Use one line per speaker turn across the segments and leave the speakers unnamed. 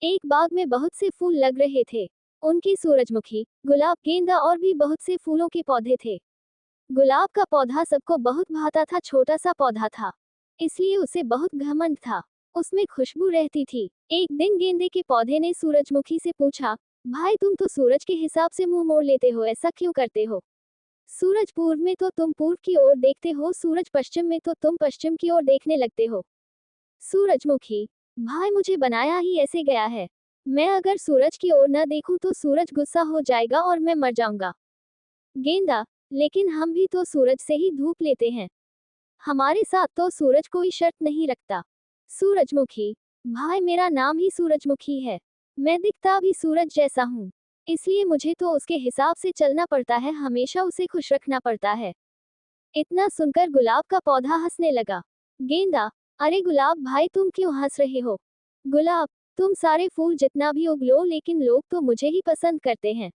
एक बाग में बहुत से फूल लग रहे थे। उनकी सूरजमुखी, गुलाब, गेंदा और भी बहुत से फूलों के पौधे थे। गुलाब का पौधा सबको बहुत भाता था। छोटा सा पौधा था, इसलिए उसे बहुत घमंड था। उसमें खुशबू रहती थी। एक दिन गेंदे के पौधे ने सूरजमुखी से पूछा, भाई तुम तो सूरज के हिसाब से मुंह मोड़ लेते हो, ऐसा क्यों करते हो? सूरज पूर्व में तो तुम पूर्व की ओर देखते हो, सूरज पश्चिम में तो तुम पश्चिम की ओर देखने लगते हो। सूरजमुखी, भाई मुझे बनाया ही ऐसे गया है। मैं अगर सूरज की ओर न देखूं तो सूरज गुस्सा हो जाएगा और मैं मर जाऊंगा। गेंदा, लेकिन हम भी तो सूरज से ही धूप लेते हैं। हमारे साथ तो सूरज कोई शर्त नहीं रखता। सूरजमुखी, भाई मेरा नाम ही सूरजमुखी है। मैं दिखता भी सूरज जैसा हूँ, इसलिए मुझे तो उसके हिसाब से चलना पड़ता है, हमेशा उसे खुश रखना पड़ता है। इतना सुनकर गुलाब का पौधा हंसने लगा। गेंदा, अरे गुलाब भाई तुम क्यों हंस रहे हो? गुलाब, तुम सारे फूल जितना भी उग लो, लेकिन लोग तो मुझे ही पसंद करते हैं।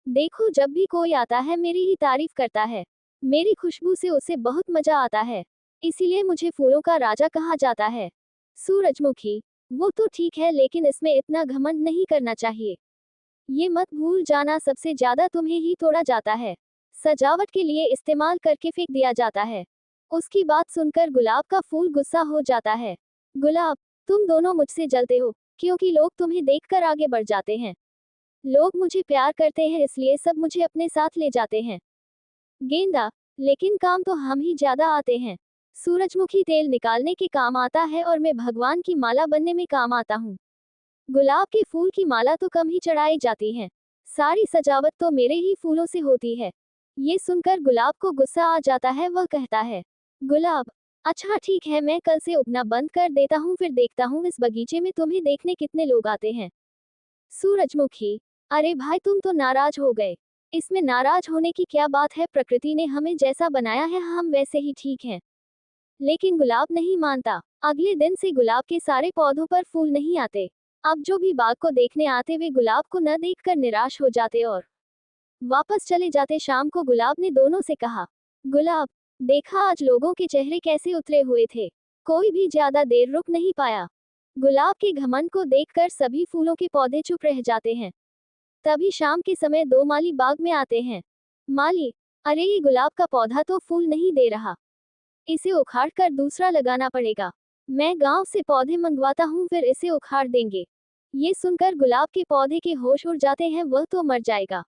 देखो जब भी कोई आता है मेरी ही तारीफ करता है। मेरी खुशबू से उसे बहुत मजा आता है, इसीलिए मुझे फूलों का राजा कहा जाता है। सूरजमुखी, वो तो ठीक है, लेकिन इसमें इतना घमंड नहीं करना चाहिए। ये मत भूल जाना सबसे ज्यादा तुम्हें ही तोड़ा जाता है, सजावट के लिए इस्तेमाल करके फेंक दिया जाता है। उसकी बात सुनकर गुलाब का फूल गुस्सा हो जाता है। गुलाब, तुम दोनों मुझसे जलते हो, क्योंकि लोग तुम्हें देखकर आगे बढ़ जाते हैं। लोग मुझे प्यार करते हैं, इसलिए सब मुझे अपने साथ ले जाते हैं। गेंदा, लेकिन काम तो हम ही ज्यादा आते हैं। सूरजमुखी तेल निकालने के काम आता है और मैं भगवान की माला बनने में काम आता हूँ। गुलाब के फूल की माला तो कम ही चढ़ाई जाती है, सारी सजावट तो मेरे ही फूलों से होती है। ये सुनकर गुलाब को गुस्सा आ जाता है। वह कहता है, गुलाब, अच्छा ठीक है, मैं कल से उगना बंद कर देता हूँ, फिर देखता हूँ इस बगीचे में तुम्हें देखने कितने लोग आते हैं। सूरजमुखी, अरे भाई तुम तो नाराज हो गए। इसमें नाराज होने की क्या बात है, प्रकृति ने हमें जैसा बनाया है हम वैसे ही ठीक हैं। लेकिन गुलाब नहीं मानता। अगले दिन से गुलाब के सारे पौधों पर फूल नहीं आते। अब जो भी बाग को देखने आते वे गुलाब को न देखकर निराश हो जाते और वापस चले जाते। शाम को गुलाब ने दोनों से कहा, गुलाब, देखा आज लोगों के चेहरे कैसे उतरे हुए थे, कोई भी ज्यादा देर रुक नहीं पाया। गुलाब के घमंड को देखकर सभी फूलों के पौधे चुप रह जाते हैं। तभी शाम के समय दो माली बाग में आते हैं। माली, अरे ये गुलाब का पौधा तो फूल नहीं दे रहा, इसे उखाड़ कर दूसरा लगाना पड़ेगा। मैं गांव से पौधे मंगवाता हूँ, फिर इसे उखाड़ देंगे। ये सुनकर गुलाब के पौधे के होश उड़ जाते हैं, वह तो मर जाएगा।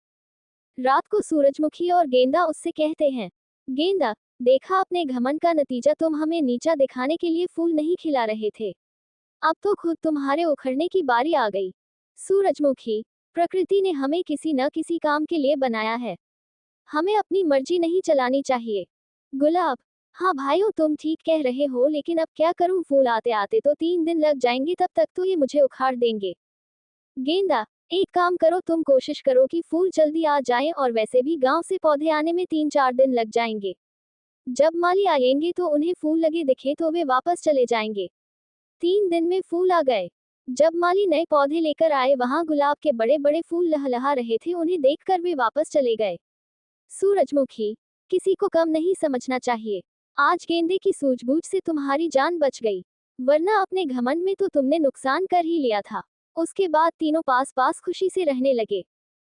रात को सूरजमुखी और गेंदा उससे कहते हैं, गेंदा, देखा अपने घमंड का नतीजा, तुम हमें नीचा दिखाने के लिए फूल नहीं खिला रहे थे, अब तो खुद तुम्हारे उखड़ने की बारी आ गई। सूरजमुखी, प्रकृति ने हमें किसी न किसी काम के लिए बनाया है, हमें अपनी मर्जी नहीं चलानी चाहिए। गुलाब, हाँ भाइयों तुम ठीक कह रहे हो, लेकिन अब क्या करूं, फूल आते आते तो 3 दिन लग जाएंगे, तब तक तो ये मुझे उखाड़ देंगे। गेंदा, एक काम करो, तुम कोशिश करो कि फूल जल्दी आ जाएं, और वैसे भी गांव से पौधे आने में 3-4 दिन लग जाएंगे। जब माली आएंगे तो उन्हें फूल लगे दिखे तो वे वापस चले जाएंगे। 3 दिन में फूल आ गए। जब माली नए पौधे लेकर आए, वहां गुलाब के बड़े बड़े फूल लहलहा रहे थे, उन्हें देखकर वे वापस चले गए। सूरजमुखी, किसी को कम नहीं समझना चाहिए। आज गेंदे की सूझबूझ से तुम्हारी जान बच गई, वरना अपने घमंड में तो तुमने नुकसान कर ही लिया था। उसके बाद तीनों पास पास खुशी से रहने लगे।